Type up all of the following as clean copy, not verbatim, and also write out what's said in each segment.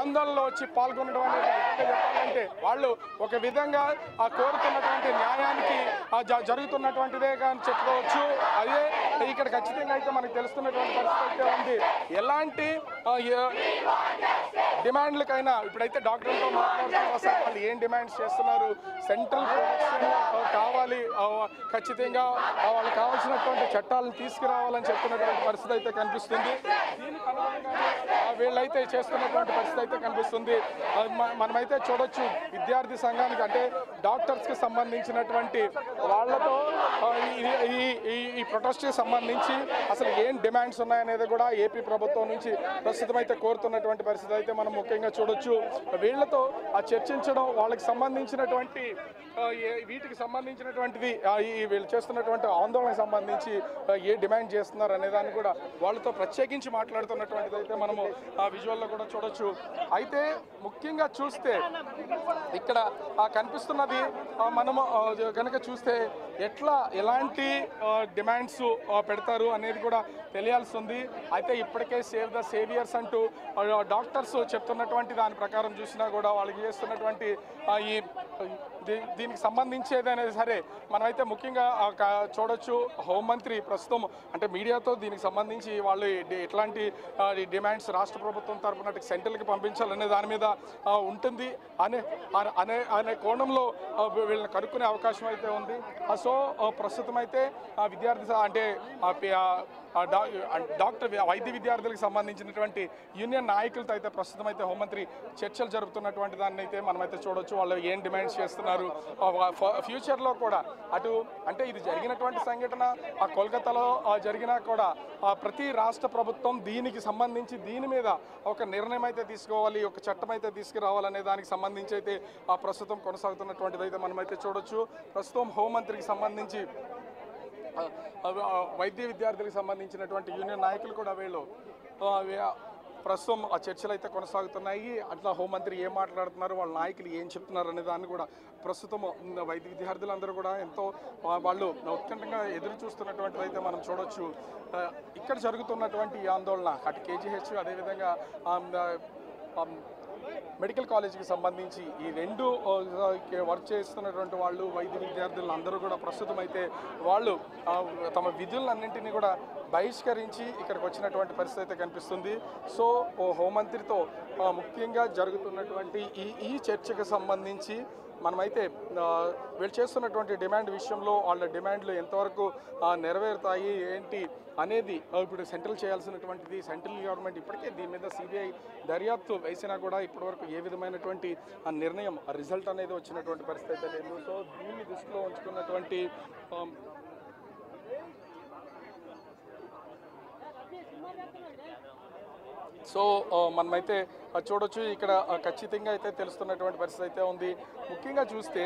ఆందోళనలో వచ్చి పాల్గొనడం అనేది చెప్పాలంటే వాళ్ళు ఒక విధంగా కోరుతున్నటువంటి న్యాయానికి జరుగుతున్నటువంటిదే కానీ చెప్పుకోవచ్చు. అదే ఇక్కడ ఖచ్చితంగా అయితే మనకు తెలుస్తున్నటువంటి పరిస్థితి అయితే ఉంది. ఎలాంటి డిమాండ్లకైనా ఇప్పుడైతే డాక్టర్లతో మాట్లాడుతున్నారు, అసలు వాళ్ళు ఏం డిమాండ్స్ చేస్తున్నారు, సెంట్రల్ ప్రొటెక్షన్ కావాలి, ఖచ్చితంగా వాళ్ళకి కావాల్సినటువంటి చట్టాలను తీసుకురావాలని చెప్తున్నటువంటి పరిస్థితి అయితే కనిపిస్తుంది. దీనికి అనుగుణంగా వీళ్ళైతే చేస్తున్నటువంటి పరిస్థితి అయితే కనిపిస్తుంది. మనమైతే చూడొచ్చు విద్యార్థి సంఘానికి అంటే డాక్టర్స్కి సంబంధించినటువంటి వాళ్ళతో ఈ ప్రొటెస్ట్కి సంబంధించి అసలు ఏం డిమాండ్స్ ఉన్నాయనేది కూడా ఏపీ ప్రభుత్వం నుంచి ప్రస్తుతం అయితే కోరుతున్నటువంటి పరిస్థితి అయితే మనం ముఖ్యంగా చూడొచ్చు. వీళ్ళతో చర్చించడం, వాళ్ళకి సంబంధించినటువంటి వీటికి సంబంధించినటువంటిది వీళ్ళు చేస్తున్నటువంటి ఆందోళనకు సంబంధించి ఏ డిమాండ్ చేస్తున్నారు అనే దాన్ని కూడా వాళ్ళతో ప్రత్యేకించి మాట్లాడుతున్నటువంటిది అయితే మనము ఆ విజువల్లో కూడా చూడొచ్చు. అయితే ముఖ్యంగా చూస్తే ఇక్కడ కనిపిస్తున్నది మనము కనుక చూస్తే ఎలాంటి డిమాండ్స్ పెడతారు అనేది కూడా తెలియాల్సి ఉంది. అయితే ఇప్పటికే సేవ్ ద సేవియర్స్ అంటూ డాక్టర్స్ చెప్తున్నటువంటి దాని ప్రకారం చూసినా కూడా వాళ్ళకి చేస్తున్నటువంటి ఈ దీనికి సంబంధించేది అనేది సరే మనమైతే ముఖ్యంగా చూడొచ్చు. హోంమంత్రి ప్రస్తుతం అంటే మీడియాతో దీనికి సంబంధించి వాళ్ళు ఎట్లాంటి డిమాండ్స్ రాష్ట్ర ప్రభుత్వం తరపున సెంట్రల్కి పంపించాలనే దాని మీద ఉంటుంది అనే కోణంలో వీళ్ళని కనుక్కునే అవకాశం అయితే ఉంది. సో ప్రస్తుతం అయితే విద్యార్థి అంటే వైద్య విద్యార్థులకు సంబంధించినటువంటి యూనియన్ నాయకులతో అయితే ప్రస్తుతం అయితే హోంమంత్రి చర్చలు జరుపుతున్నటువంటి దాన్ని అయితే మనమైతే చూడొచ్చు. వాళ్ళు ఏం డిమాండ్స్ చేస్తున్నారు, ఫ్యూచర్లో కూడా అటు అంటే ఇది జరిగినటువంటి సంఘటన కోల్కతాలో జరిగినా కూడా ప్రతి రాష్ట్ర ప్రభుత్వం దీనికి సంబంధించి దీని మీద ఒక నిర్ణయం అయితే తీసుకోవాలి, ఒక చట్టం అయితే తీసుకురావాలనే దానికి సంబంధించి అయితే ప్రస్తుతం కొనసాగుతున్నటువంటిది అయితే మనమైతే చూడొచ్చు. ప్రస్తుతం హోంమంత్రికి సంబంధించి వైద్య విద్యార్థులకు సంబంధించినటువంటి యూనియన్ నాయకులు కూడా వీళ్ళు ప్రస్తుతం ఆ చర్చలు అయితే కొనసాగుతున్నాయి. అట్లా హోంమంత్రి ఏం మాట్లాడుతున్నారు, వాళ్ళ నాయకులు ఏం చెప్తున్నారు అనే దాన్ని కూడా ప్రస్తుతం వైద్య విద్యార్థులందరూ కూడా ఎంతో వాళ్ళు ఉత్కంఠంగా ఎదురు చూస్తున్నటువంటిది అయితే మనం చూడొచ్చు. ఇక్కడ జరుగుతున్నటువంటి ఆందోళన అటు కేజీహెచ్ అదేవిధంగా మెడికల్ కాలేజీకి సంబంధించి ఈ రెండు వర్క్ చేస్తున్నటువంటి వాళ్ళు వైద్య విద్యార్థులు అందరూ కూడా ప్రస్తుతం అయితే వాళ్ళు తమ విధులన్నింటినీ కూడా బహిష్కరించి ఇక్కడికి వచ్చినటువంటి పరిస్థితి అయితే కనిపిస్తుంది. సో హోంమంత్రితో ముఖ్యంగా జరుగుతున్నటువంటి ఈ చర్చకు సంబంధించి మనమైతే వీళ్ళు చేస్తున్నటువంటి డిమాండ్ విషయంలో వాళ్ళ డిమాండ్లు ఎంతవరకు నెరవేరుతాయి ఏంటి అనేది ఇప్పుడు సెంట్రల్ చేయాల్సినటువంటిది సెంట్రల్ గవర్నమెంట్ ఇప్పటికే దీని మీద సిబిఐ దర్యాప్తు వేసినా కూడా ఇప్పటివరకు ఏ విధమైనటువంటి నిర్ణయం రిజల్ట్ అనేది వచ్చినటువంటి పరిస్థితి అయితే లేదు. సో దీన్ని దృష్టిలో ఉంచుకున్నటువంటి మనమైతే చూడొచ్చు. ఇక్కడ ఖచ్చితంగా అయితే తెలుస్తున్నటువంటి పరిస్థితి అయితే ఉంది. ముఖ్యంగా చూస్తే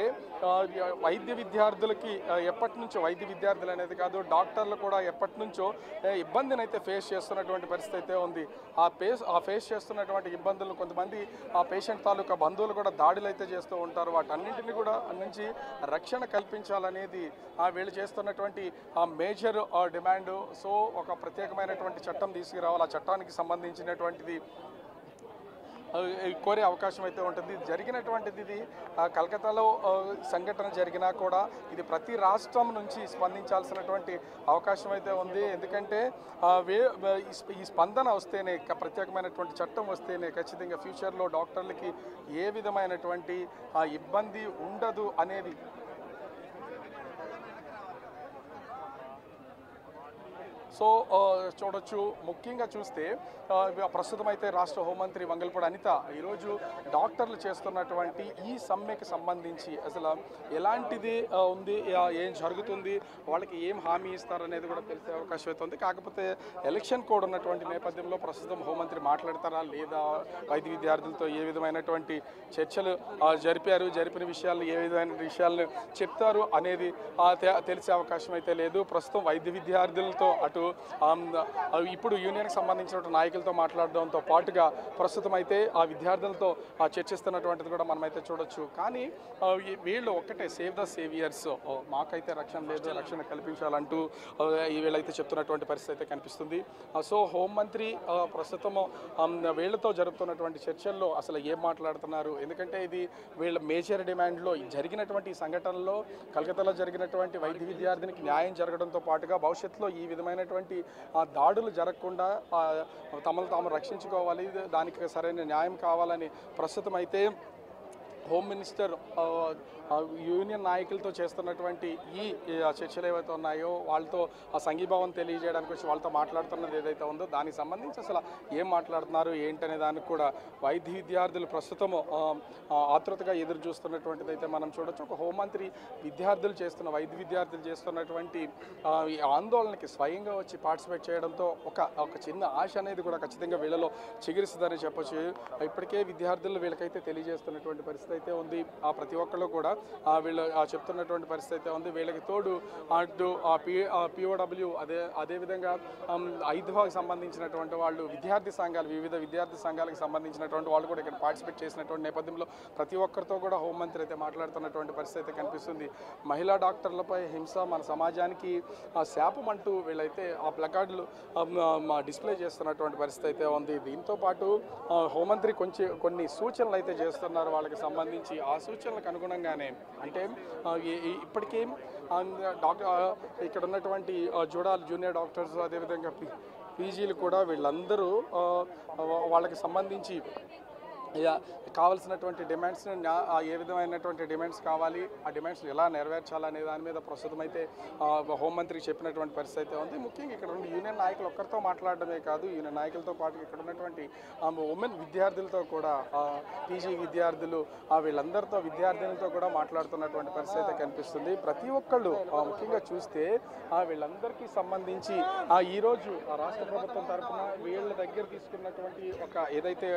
వైద్య విద్యార్థులకి ఎప్పటి నుంచో వైద్య విద్యార్థులు అనేది కాదు డాక్టర్లు కూడా ఎప్పటి నుంచో ఇబ్బందిని అయితే ఫేస్ చేస్తున్నటువంటి పరిస్థితి అయితే ఉంది. ఆ ఫేస్ చేస్తున్నటువంటి ఇబ్బందులు కొంతమంది ఆ పేషెంట్ తాలూకా బంధువులు కూడా దాడులు అయితే చేస్తూ ఉంటారు. వాటన్నింటినీ కూడా నుంచి రక్షణ కల్పించాలనేది వీళ్ళు చేస్తున్నటువంటి మేజర్ డిమాండ్. సో ఒక ప్రత్యేకమైనటువంటి చట్టం తీసుకురావాలి, ఆ చట్టానికి సంబంధించినటువంటిది కోరే అవకాశం అయితే ఉంటుంది. జరిగినటువంటిది ఇది కలకత్తాలో సంఘటన జరిగినా కూడా ఇది ప్రతి రాష్ట్రం నుంచి స్పందించాల్సినటువంటి అవకాశం అయితే ఉంది. ఎందుకంటే ఈ స్పందన వస్తేనే ప్రత్యేకమైనటువంటి చట్టం వస్తేనే ఖచ్చితంగా ఫ్యూచర్లో డాక్టర్లకి ఏ విధమైనటువంటి ఇబ్బంది ఉండదు అనేది సో చూడొచ్చు. ముఖ్యంగా చూస్తే ప్రస్తుతం అయితే రాష్ట్ర హోంమంత్రి వంగల్పూడి అనిత ఈరోజు డాక్టర్లు చేస్తున్నటువంటి ఈ సమ్మెకి సంబంధించి అసలు ఎలాంటిది ఉంది, ఏం జరుగుతుంది, వాళ్ళకి ఏం హామీ ఇస్తారనేది కూడా తెలిసే అవకాశం అవుతుంది. కాకపోతే ఎలక్షన్ కోడ్ ఉన్నటువంటి నేపథ్యంలో ప్రస్తుతం హోంమంత్రి మాట్లాడతారా లేదా, వైద్య విద్యార్థులతో ఏ విధమైనటువంటి చర్చలు జరిపిన విషయాలు ఏ విధమైన విషయాలను చెప్తారు అనేది తెలిసే అవకాశం అయితే లేదు. ప్రస్తుతం వైద్య విద్యార్థులతో అటు ఇప్పుడు యూనియన్కి సంబంధించిన నాయకులతో మాట్లాడడంతో పాటుగా ప్రస్తుతం అయితే ఆ విద్యార్థులతో చర్చిస్తున్నటువంటిది కూడా మనమైతే చూడొచ్చు. కానీ వీళ్ళు ఒక్కటే సేవ్ ద సేవియర్స్, మాకైతే రక్షణ లేదు, రక్షణ కల్పించాలంటూ వీళ్ళైతే చెప్తున్నటువంటి పరిస్థితి అయితే కనిపిస్తుంది. సో హోంమంత్రి ప్రస్తుతం వీళ్ళతో జరుపుతున్నటువంటి చర్చల్లో అసలు ఏం మాట్లాడుతున్నారు, ఎందుకంటే ఇది వీళ్ళ మేజర్ డిమాండ్లో జరిగినటువంటి ఈ సంఘటనలో కలకత్తాలో జరిగినటువంటి వైద్య విద్యార్థినికి న్యాయం జరగడంతో పాటుగా భవిష్యత్తులో ఈ విధమైనటువంటి దాడులు జరగకుండా తమను తాము రక్షించుకోవాలి, దానికి సరైన న్యాయం కావాలని ప్రస్తుతం అయితే హోమ్ మినిస్టర్ యూనియన్ నాయకులతో చేస్తున్నటువంటి ఈ చర్చలు ఏవైతే ఉన్నాయో వాళ్ళతో ఆ సంఘీభావం తెలియజేయడానికి వచ్చి వాళ్ళతో మాట్లాడుతున్నది ఏదైతే ఉందో దానికి సంబంధించి అసలు ఏం మాట్లాడుతున్నారు ఏంటనే దానికి కూడా వైద్య విద్యార్థులు ప్రస్తుతము ఆతృతగా ఎదురు చూస్తున్నటువంటిది అయితే మనం చూడొచ్చు. ఒక హోంమంత్రి వైద్య విద్యార్థులు చేస్తున్నటువంటి ఈ ఆందోళనకి స్వయంగా వచ్చి పార్టిసిపేట్ చేయడంతో ఒక చిన్న ఆశ అనేది కూడా ఖచ్చితంగా వీళ్ళలో చిగురిస్తుందని చెప్పొచ్చు. ఇప్పటికే విద్యార్థులు వీళ్ళకైతే తెలియజేస్తున్నటువంటి పరిస్థితి అయితే ఉంది. ప్రతి ఒక్కళ్ళు కూడా వీళ్ళు చెప్తున్నటువంటి పరిస్థితి అయితే ఉంది. వీళ్ళకి తోడు అటు పిఓడబ్ల్యూ అదేవిధంగా ఐదువాకి సంబంధించినటువంటి వాళ్ళు వివిధ విద్యార్థి సంఘాలకు సంబంధించినటువంటి వాళ్ళు కూడా ఇక్కడ పార్టిసిపేట్ చేసినటువంటి నేపథ్యంలో ప్రతి ఒక్కరితో కూడా హోంమంత్రి అయితే మాట్లాడుతున్నటువంటి పరిస్థితి అయితే కనిపిస్తుంది. మహిళా డాక్టర్లపై హింస మన సమాజానికి శాపం అంటూ వీళ్ళైతే ఆ ప్లకార్డులు డిస్ప్లే చేస్తున్నటువంటి పరిస్థితి అయితే ఉంది. దీంతో పాటు హోంమంత్రి కొన్ని సూచనలు అయితే చేస్తున్నారు వాళ్ళకి సంబంధించి. ఆ సూచనలకు అనుగుణంగానే అంటే ఇప్పటికీ ఇక్కడ ఉన్నటువంటి జూనియర్ డాక్టర్స్ అదేవిధంగా పీజీలు కూడా వీళ్ళందరూ వాళ్ళకి సంబంధించి కావాల్సినటువంటి డిమాండ్స్ని ఏ విధమైనటువంటి డిమాండ్స్ కావాలి, ఆ డిమాండ్స్ ఎలా నెరవేర్చాలనే దాని మీద ప్రస్తుతం అయితే హోంమంత్రికి చెప్పినటువంటి పరిస్థితి అయితే ఉంది. ముఖ్యంగా ఇక్కడ ఉన్న యూనియన్ నాయకులు ఒక్కరితో మాట్లాడడమే కాదు, యూనియన్ నాయకులతో పాటు ఇక్కడ ఉన్నటువంటి ఉమెన్ విద్యార్థులతో కూడా పీజీ విద్యార్థులు వీళ్ళందరితో విద్యార్థులతో కూడా మాట్లాడుతున్నటువంటి పరిస్థితి అయితే కనిపిస్తుంది. ప్రతి ఒక్కళ్ళు ముఖ్యంగా చూస్తే వీళ్ళందరికీ సంబంధించి ఈరోజు రాష్ట్ర ప్రభుత్వం తరఫున వీళ్ళ దగ్గర తీసుకున్నటువంటి ఏదైతే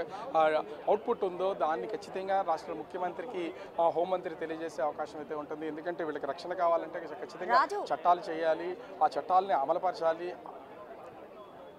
అవుట్పుట్ ఉందో దాన్ని ఖచ్చితంగా రాష్ట్ర ముఖ్యమంత్రికి హోంమంత్రి తెలియజేసే అవకాశం అయితే ఉంటుంది. ఎందుకంటే వీళ్ళకి రక్షణ కావాలంటే ఖచ్చితంగా చట్టాలు చేయాలి, ఆ చట్టాలని అమలుపరచాలి.